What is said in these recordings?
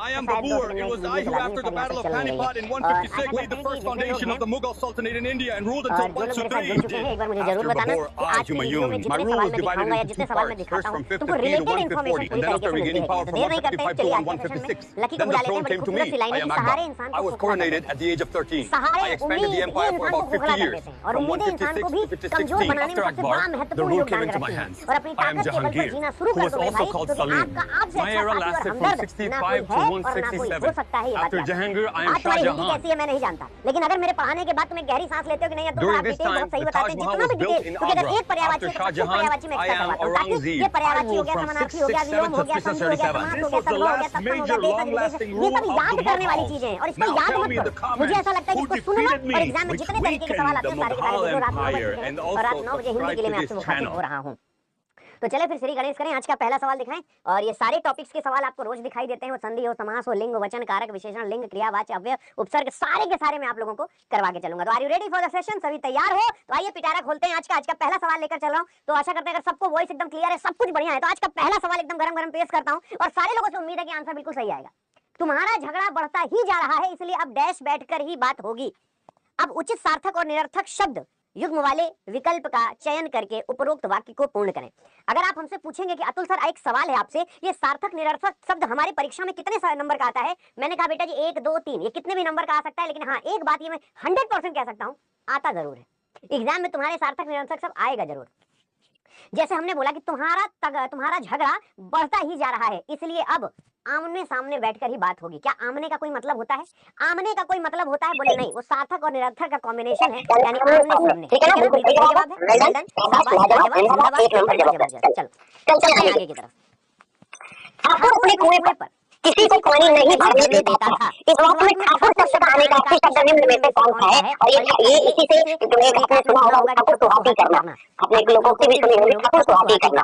I am Babur. It was I who, after the Battle of Panipat in 156, laid the first foundation of the Mughal Sultanate in India and ruled until 123. After Babur, I, Humayun. My rule is divided into two parts, first from 550 to 150, and then after regaining power from 155 to 156. Then the throne came to me. I am Akbar. I was coronated at the age of 13. I expanded the empire for about 50 years, from 156 to 56. After Akbar, the rule came into my hands. I am Jahangir, who was also called Salim. My era lasted from 65 to 167. After Jahangir, I am Shah Jahan. During this time, the Taj Mahal was built in Agra. After Shah Jahan, I am Aurangzeb. I ruled from 667 to 637. This was the last major long-lasting rule of the Mughals. Now tell me in the comments who defeated me, which weakened the Mughal Empire, and also subscribe to this channel. तो चले फिर श्री गणेश करें। आज का पहला सवाल दिखाएं और ये सारे टॉपिक्स के सवाल आपको रोज दिखाई देते हैं, वो संधि हो, समास हो, लिंग हो, वचन, कारक, विशेषण, लिंग, क्रिया, वाच्य, अव्यय, उपसर्ग, सारे के सारे मैं आप लोगों को करवा के चलूंगा। तो are you ready for the session? सभी तैयार हो? तो आइए पिटारा खोलते हैं। आज का पहला सवाल लेकर चल रहा हूं। तो आशा करते हैं अगर सबको वॉइस एकदम क्लियर है, सब कुछ बढ़िया है, तो आज का पहला सवाल एकदम गरम गरम पेश करता हूं और सारे लोगों से उम्मीद है कि आंसर बिल्कुल सही आएगा। तुम्हारा झगड़ा बढ़ता ही जा रहा है, इसलिए अब डैश बैठकर ही बात होगी। अब उचित सार्थक और निरर्थक शब्द युग्म वाले विकल्प का चयन करके उपरोक्त वाक्य को पूर्ण करें। अगर आप हमसे पूछेंगे कि अतुल सर एक सवाल है आपसे, ये सार्थक निरर्थक शब्द हमारी परीक्षा में कितने नंबर का आता है? मैंने कहा बेटा जी 1 2 3, ये कितने भी नंबर का आ सकता है, लेकिन हाँ एक बात ये मैं 100% कह सकता हूँ, आता जरूर है। एग्जाम में तुम्हारे सार्थक निरर्थक शब्द आएगा जरूर। जैसे हमने बोला कि तुम्हारा झगड़ा बढ़ता ही जा रहा है, इसलिए अब आमने सामने बैठकर ही बात होगी। क्या आमने का कोई मतलब होता है? आमने का कोई मतलब होता है? बोले नहीं, वो सार्थक और निरर्थक का कॉम्बिनेशन है, यानी आमने सामने। ठीक है ना, बिल्कुल सही जवाब है। वेल डन, शाबाश, जिंदाबाद। चलो चलते हैं आगे की तरफ। ठाकुर अपने कुएं पर किसी को पानी नहीं भरने देता था। इस वाक्य में ठाकुर शब्द का आने का शब्द निम्न में से कौन सा है? और ये इसी से तुम्हें आपने सुना होगा ठाकुर सुहागी करना, अपने लोगों से भी सुनी होगी ठाकुर सुहागी करना।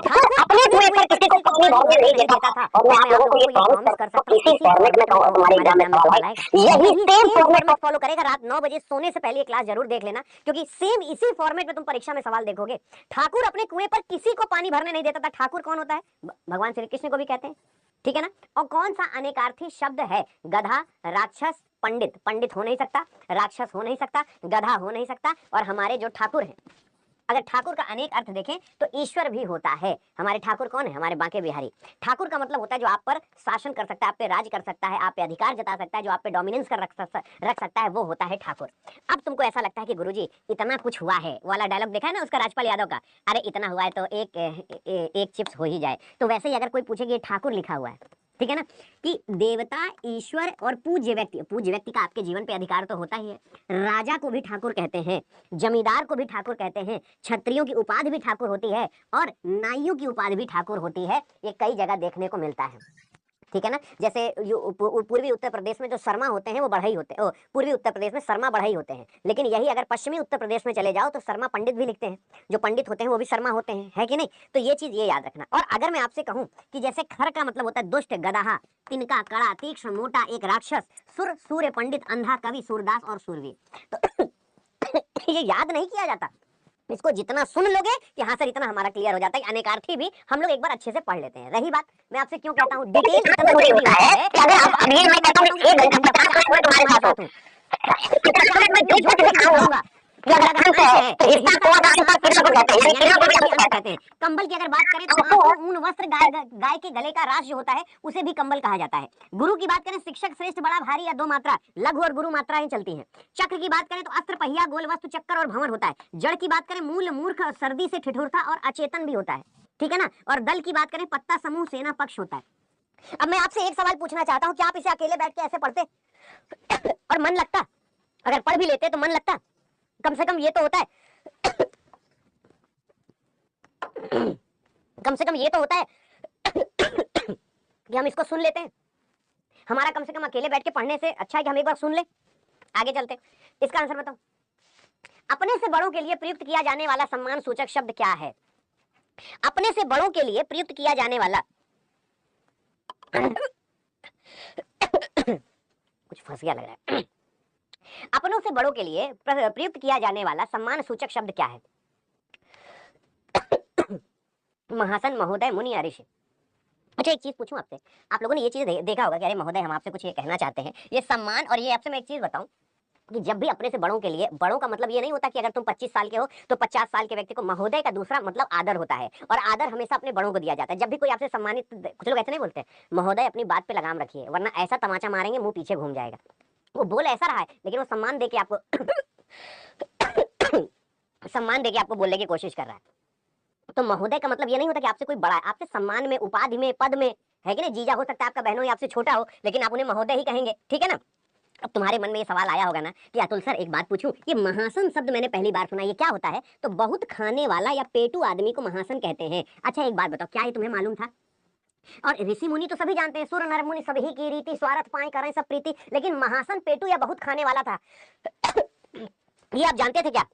ठाकुर अपने कुएं पर किसी को पानी भरने नहीं देता था। और मैं आप लोगों को ये प्रॉमिस कर सकता हूं, इसी फॉर्मेट में तुम्हारे एग्जाम में सवाल है, यही सेम फॉर्मेट फॉलो करेगा। रात 9 बजे सोने से पहले ये क्लास जरूर देख लेना, क्योंकि सेम इसी फॉर्मेट में तुम परीक्षा में सवाल देखोगे। ठाकुर अपने कुएं पर किसी को पानी भरने नहीं देता था। ठाकुर कौन होता है? भगवान श्री कृष्ण को भी कहते हैं, ठीक है ना। और कौन सा अनेकार्थी शब्द है? गधा, राक्षस, पंडित। पंडित हो नहीं सकता, राक्षस हो नहीं सकता, गधा हो नहीं सकता। और हमारे जो ठाकुर हैं, अगर ठाकुर का अनेक अर्थ देखें तो ईश्वर भी होता है। हमारे ठाकुर कौन है? हमारे बांके बिहारी। ठाकुर का मतलब होता है जो आप पर शासन कर सकता है, आप पे राज कर सकता है, आप पे अधिकार जता सकता है, जो आप पे डोमिनेंस कर रख सकता है, वो होता है ठाकुर। अब तुमको ऐसा लगता है कि गुरुजी इतना कुछ हुआ है वाला डायलॉग देखा है ना उसका, राजपाल यादव का, अरे इतना हुआ है तो एक चिप्स हो ही जाए। तो वैसे ही अगर कोई पूछे कि ठाकुर लिखा हुआ है, ठीक है ना, कि देवता, ईश्वर और पूज्य व्यक्ति का आपके जीवन पे अधिकार तो होता ही है। राजा को भी ठाकुर कहते हैं, जमींदार को भी ठाकुर कहते हैं, क्षत्रियों की उपाधि भी ठाकुर होती है और नाइयों की उपाधि भी ठाकुर होती है। ये कई जगह देखने को मिलता है, ठीक है ना। जैसे पूर्वी उत्तर प्रदेश में जो शर्मा होते हैं वो बढ़ई होते हैं, पूर्वी उत्तर प्रदेश में शर्मा बढ़ई होते हैं। लेकिन यही अगर पश्चिमी उत्तर प्रदेश में चले जाओ तो शर्मा पंडित भी लिखते हैं, जो पंडित होते हैं वो भी शर्मा होते हैं, है कि नहीं। तो ये चीज ये याद रखना। और अगर मैं आपसे कहूं कि जैसे खर का मतलब होता है दुष्ट, गदहा, तिनका, कड़ा, तीक्ष्ण, मोटा, एक राक्षस, सुर, सूर्य, पंडित, अंधा, कवि, सूरदास और सूरवीर, तो ये याद नहीं किया जाता। इसको जितना सुन लोगे कि हाँ सर इतना हमारा क्लियर हो जाता है। अनेकार्थी भी हम लोग एक बार अच्छे से पढ़ लेते हैं। रही बात, मैं आपसे क्यों कहता हूँ डिटेल इतना जरूरी होता है कि अगर आप अभी मैं कहता हूँ 1 घंटा 50 मिनट तुम्हारे साथ हूँ, मैं जो झूठ नहीं खाऊंगा, ये अगर अंश है तो इसका थोड़ा सा अंतर किरण को कहते हैं, किरण को भी अंश कहते हैं। कंबल की अगर बात करें तो ऊन वस्त्र, गाय के गले का राश जो होता है उसे भी कंबल कहा जाता है। गुरु की बात करें, शिक्षक, श्रेष्ठ, बड़ा, भारी या 2 मात्रा, लघु और गुरु मात्राएं चलती हैं। चक्र की बात करें तो अस्त्र, पहिया, गोल वस्तु, चक्कर और भंवर होता है। जड़ की बात करें मूल, मूर्ख, सर्दी से ठिठुरता और अचेतन भी होता है, ठीक है ना। और दल की बात करें पत्ता, समूह, सेना, पक्ष होता है। अब मैं आपसे एक सवाल पूछना चाहता हूँ, क्या आप इसे अकेले बैठ के ऐसे पढ़ते और मन लगता? अगर पढ़ भी लेते तो मन लगता? कम से कम ये तो होता है कम से कम ये तो होता है कि हम इसको सुन लेते हैं। हमारा कम से कम अकेले बैठ के पढ़ने से अच्छा है कि हम एक बार सुन ले। आगे चलते, इसका आंसर बताओ। अपने से बड़ों के लिए प्रयुक्त किया जाने वाला सम्मान सूचक शब्द क्या है? अपने से बड़ों के लिए प्रयुक्त किया जाने वाला कुछ फंस गया लग रहा है। अपनों से बड़ों के लिए प्रयुक्त किया जाने वाला सम्मान सूचक शब्द क्या है? महासन, महोदय, मुनि या ऋषि। अच्छा एक चीज पूछूं आपसे, आप लोगों ने ये चीज देखा होगा कि अरे महोदय हम आपसे कुछ ये कहना चाहते हैं, ये सम्मान। और ये आपसे मैं एक चीज बताऊं कि जब भी अपने से बड़ों के लिए, बड़ों का मतलब ये नहीं होता कि अगर तुम 25 साल के हो तो 50 साल के व्यक्ति को महोदय का दूसरा मतलब आदर होता है, और आदर हमेशा अपने बड़ों को दिया जाता है। जब भी कोई आपसे सम्मानित, कुछ लोग ऐसे नहीं बोलते महोदय अपनी बात पे लगाम रखिए वरना ऐसा तमाचा मारेंगे मुंह पीछे घूम जाएगा। वो बोल ऐसा रहा है लेकिन वो सम्मान देके आपको सम्मान देके आपको बोलने की कोशिश कर रहा है। तो महोदय का मतलब ये नहीं होता कि आपसे कोई बड़ा है, आपसे सम्मान में, उपाधि में, पद में, है कि नहीं। जीजा हो सकता है आपका, बहनों आपसे छोटा हो, लेकिन आप उन्हें महोदय ही कहेंगे, ठीक है ना। अब तुम्हारे मन में ये सवाल आया होगा ना कि अतुल सर एक बात पूछूं, ये महासन शब्द मैंने पहली बार सुना, ये क्या होता है? तो बहुत खाने वाला या पेटू आदमी को महासन कहते हैं। अच्छा एक बात बताओ, क्या ये तुम्हें मालूम था? और ऋषि मुनि तो सभी जानते हैं, सुर नर मुनि सभी की रीति, स्वार्थ पाए करें सब प्रीति, लेकिन महासन पेटू या बहुत खाने वाला था। ये आप जानते थे क्या?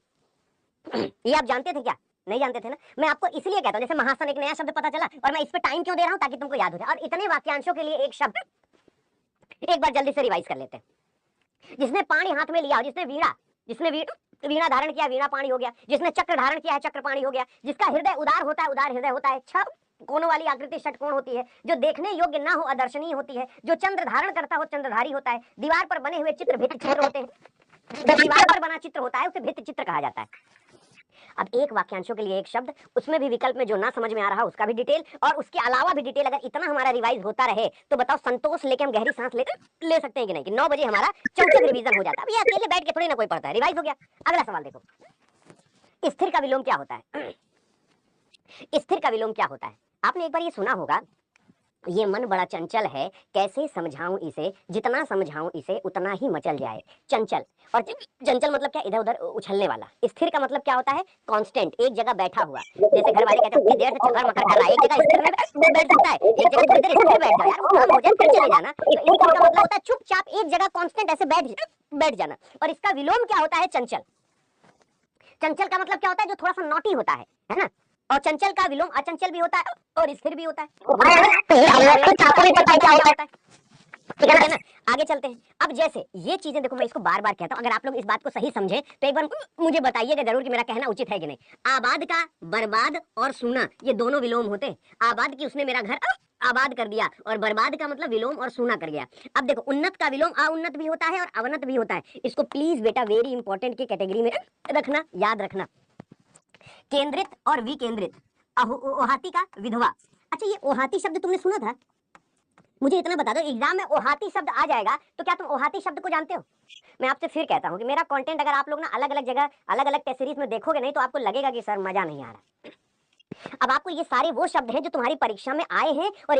ये आप जानते थे क्या? नहीं जानते थे ना। मैं आपको इसलिए कहता हूं, जैसे महासन एक नया शब्द पता चला और मैं इस पे टाइम क्यों दे रहा हूं, ताकि तुमको याद हो जाए। और इतने वाक्यांशों के लिए एक शब्द एक बार जल्दी से रिवाइज कर लेते हैं। जिसने पानी हाथ में लिया, जिसने वीणा धारण किया, वीणा पानी हो गया। जिसने चक्र धारण किया है, चक्र पानी हो गया। जिसका हृदय उदार होता है, उदार हृदय होता है। छह कोनों वाली आकृति षटकोण होती है। जो देखने योग्य ना हो, अदर्शनीय होती है। जो चंद्र धारण करता हो, चंद्रधारी होता है। दीवार पर बने हुए चित्र भित्ति चित्र होते हैं। जो दीवार पर बना चित्र होता है उसे भित्ति चित्र कहा जाता है। अब एक वाक्यांशों के लिए एक शब्द, उसमें भी विकल्प में जो ना समझ में आ रहा उसका भी डिटेल, और उसके अलावा भी डिटेल। अगर इतना हमारा रिवाइज होता रहे तो बताओ संतोष लेके हम गहरी सांस ले सकते हैं कि नहीं, कि 9 बजे हमारा चौचक रिवीजन हो जाता है। अब ये अकेले बैठ के थोड़ी ना कोई पढ़ता है, रिवाइज हो गया। अगला सवाल देखो, स्थिर का विलोम क्या होता है? स्थिर का विलोम क्या होता है? आपने एक बार ये सुना होगा, ये मन बड़ा चंचल है, कैसे समझाऊं इसे, जितना समझाऊं इसे उतना ही मचल जाए। चंचल, और चंचल मतलब क्या? इधर उधर उछलने वाला। स्थिर का मतलब क्या होता है? कांस्टेंट, एक जगह बैठा हुआ। जैसे घर वाले कहते हैं कितनी देर से चक्कर मकर कर रहा है, एक जगह स्थिर में बैठ सकता है, एक जगह थोड़ी देर स्थिर बैठ जाओ यार, वो काम हो जाए फिर चले जाना। तो स्थिर का मतलब होता है चुपचाप एक जगह कांस्टेंट ऐसे बैठ जाना। और इसका विलोम क्या होता है? चंचल। चंचल का मतलब क्या होता है? जो थोड़ा सा नॉटी होता है ना। और चंचल का विलोम अचंचल भी होता है और स्थिर भी होता है। ठीक है ना। आगे चलते हैं। अब जैसे ये चीजें देखो, मैं इसको बार बार कहता हूं, अगर आप लोग इस बात को सही समझे तो एक बार मुझे बताइएगा जरूर कि मेरा कहना उचित है कि नहीं। आबाद का बर्बाद और सूना, ये दोनों विलोम होते हैं। आबाद की उसने मेरा घर आबाद कर दिया, और बर्बाद का मतलब विलोम और सूना कर गया। अब देखो, उन्नत का विलोम अउन्नत भी होता है और अवनत भी होता है। इसको प्लीज बेटा वेरी इंपॉर्टेंट की कैटेगरी में रखना, याद रखना। केंद्रित और विकेंद्रित, ओहाती का विधवा। अच्छा ये ओहाती शब्द तुमने सुना था? मुझे इतना बता दो, एग्जाम में ओहाती शब्द आ जाएगा तो क्या तुम ओहाती शब्द को जानते हो? मैं आपसे फिर कहता हूं कि मेरा कंटेंट अगर आप लोग ना अलग अलग जगह, अलग अलग टेस्ट सीरीज में देखोगे नहीं तो आपको लगेगा कि सर मजा नहीं आ रहा। अब आपको ये सारे वो शब्द हैं जो तुम्हारी परीक्षा में आए हैं और